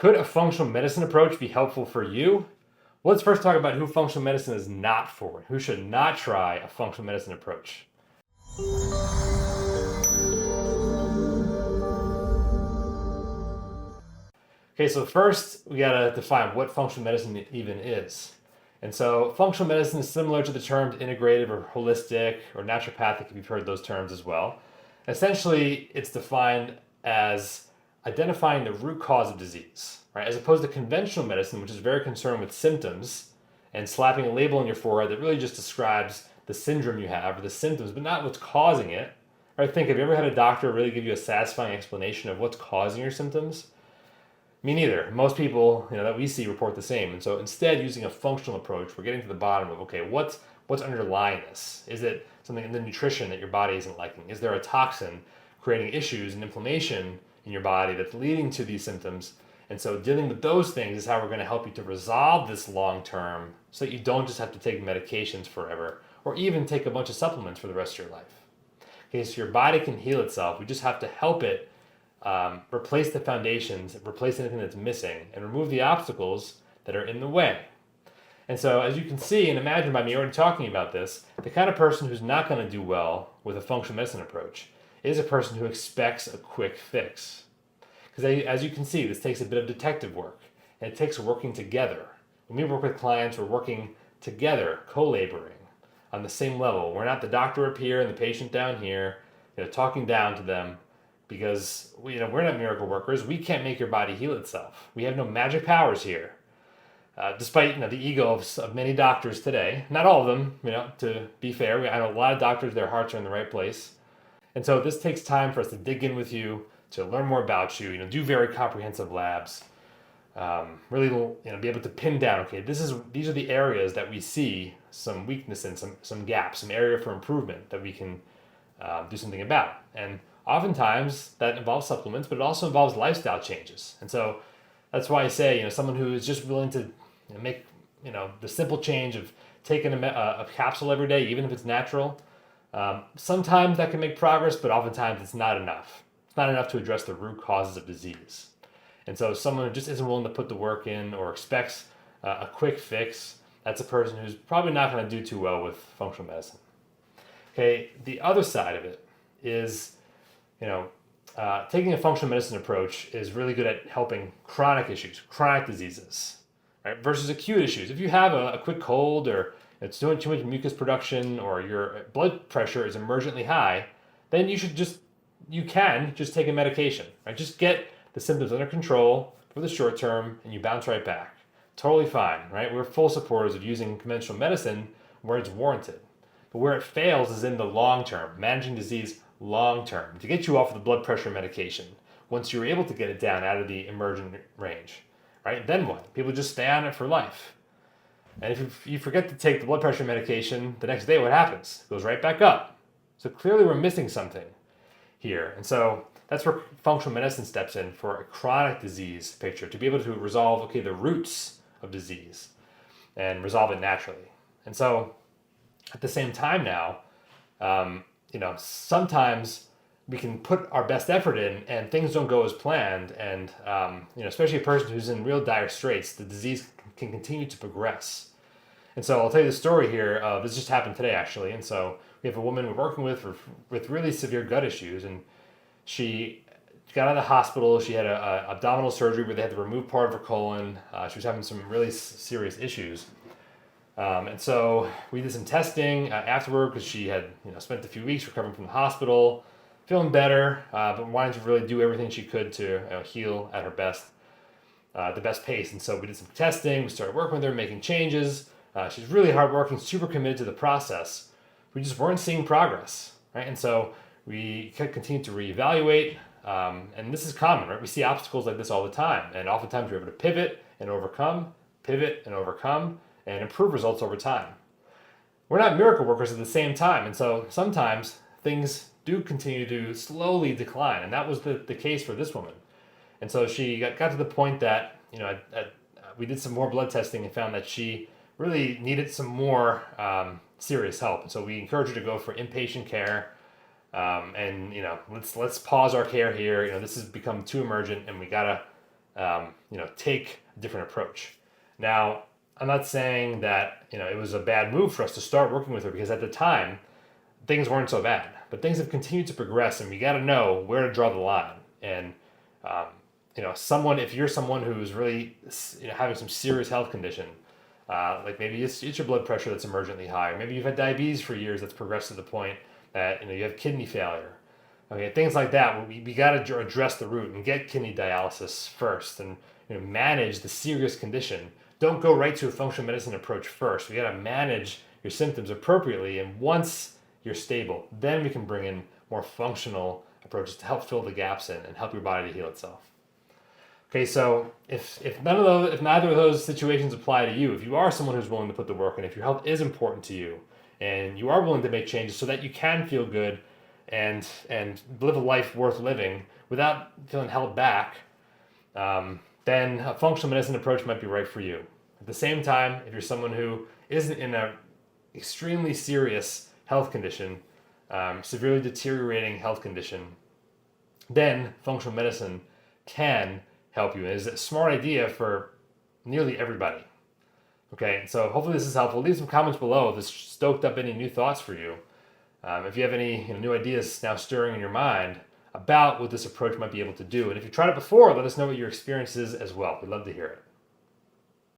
Could a functional medicine approach be helpful for you? Well, let's first talk about who functional medicine is not for, who should not try a functional medicine approach. Okay, so first we gotta define what functional medicine even is. And so functional medicine is similar to the terms integrative or holistic or naturopathic, if you've heard those terms as well. Essentially, it's defined as identifying the root cause of disease, right? As opposed to conventional medicine, which is very concerned with symptoms and slapping a label on your forehead that really just describes the syndrome you have or the symptoms, but not what's causing it. Right? Think, have you ever had a doctor really give you a satisfying explanation of what's causing your symptoms? Me neither. Most people, that we see report the same. And so instead, using a functional approach, we're getting to the bottom of, okay, what's underlying this? Is it something in the nutrition that your body isn't liking? Is there a toxin creating issues and inflammation in your body that's leading to these symptoms? And so dealing with those things is how we're going to help you to resolve this long term so that you don't just have to take medications forever or even take a bunch of supplements for the rest of your life. Okay, so your body can heal itself. We just have to help it replace the foundations, replace anything that's missing, and remove the obstacles that are in the way. And so, as you can see and imagine by me already talking about this, the kind of person who's not going to do well with a functional medicine approach is a person who expects a quick fix. Because as you can see, this takes a bit of detective work, and it takes working together. When we work with clients, we're working together, co-laboring on the same level. We're not the doctor up here and the patient down here, talking down to them, because we're not miracle workers. We can't make your body heal itself. We have no magic powers here. Despite the ego of many doctors today, not all of them, to be fair, I know a lot of doctors, their hearts are in the right place. And so this takes time for us to dig in with you, to learn more about you, do very comprehensive labs, really, be able to pin down, okay, these are the areas that we see some weakness in, some gaps, some area for improvement that we can do something about. And oftentimes that involves supplements, but it also involves lifestyle changes. And so that's why I say, someone who is just willing to make, the simple change of taking a capsule every day, even if it's natural, sometimes that can make progress, but oftentimes it's not enough. It's not enough to address the root causes of disease. And so someone who just isn't willing to put the work in or expects a quick fix, that's a person who's probably not going to do too well with functional medicine. Okay, the other side of it is, taking a functional medicine approach is really good at helping chronic issues, chronic diseases, right? Versus acute issues. If you have a quick cold or it's doing too much mucus production or your blood pressure is emergently high, then you can just take a medication, right? Just get the symptoms under control for the short term and you bounce right back. Totally fine, right? We're full supporters of using conventional medicine where it's warranted. But where it fails is in the long term, managing disease long term, to get you off of the blood pressure medication. Once you're able to get it down out of the emergent range, right? Then what? People just stay on it for life. And if you forget to take the blood pressure medication, the next day what happens? It goes right back up. So clearly we're missing something here. And so that's where functional medicine steps in for a chronic disease picture, to be able to resolve, the roots of disease and resolve it naturally. And so at the same time now, sometimes we can put our best effort in and things don't go as planned. And, especially a person who's in real dire straits, the disease can continue to progress. And so I'll tell you the story here. This just happened today, actually. And so we have a woman we're working with really severe gut issues. And she got out of the hospital. She had a abdominal surgery where they had to remove part of her colon. She was having some really serious issues. And so we did some testing afterward because she had spent a few weeks recovering from the hospital, feeling better, but wanting to really do everything she could to heal at her best, the best pace. And so we did some testing. We started working with her, making changes. She's really hardworking, super committed to the process. We just weren't seeing progress, right? And so we continued to reevaluate. And this is common, right? We see obstacles like this all the time. And oftentimes we're able to pivot and overcome, and improve results over time. We're not miracle workers at the same time. And so sometimes things do continue to slowly decline. And that was the case for this woman. And so she got to the point that, we did some more blood testing and found that she really needed some more serious help. And so we encouraged her to go for inpatient care. And let's pause our care here. This has become too emergent, and we gotta take a different approach. Now, I'm not saying that it was a bad move for us to start working with her, because at the time things weren't so bad, but things have continued to progress, and we got to know where to draw the line. And um, if you're someone who's really having some serious health condition, like maybe it's your blood pressure that's emergently high, or maybe you've had diabetes for years that's progressed to the point that you have kidney failure. Okay, things like that. We got to address the root and get kidney dialysis first, and manage the serious condition. Don't go right to a functional medicine approach first. We got to manage your symptoms appropriately, and once you're stable, then we can bring in more functional approaches to help fill the gaps in and help your body to heal itself. Okay, so if neither of those situations apply to you, if you are someone who's willing to put the work in, if your health is important to you, and you are willing to make changes so that you can feel good and live a life worth living without feeling held back, then a functional medicine approach might be right for you. At the same time, if you're someone who isn't in an extremely serious health condition, severely deteriorating health condition, then functional medicine can help you. And it's a smart idea for nearly everybody. Okay, so hopefully this is helpful. Leave some comments below if this stoked up any new thoughts for you. If you have any new ideas now stirring in your mind about what this approach might be able to do. And if you tried it before, let us know what your experience is as well. We'd love to hear it.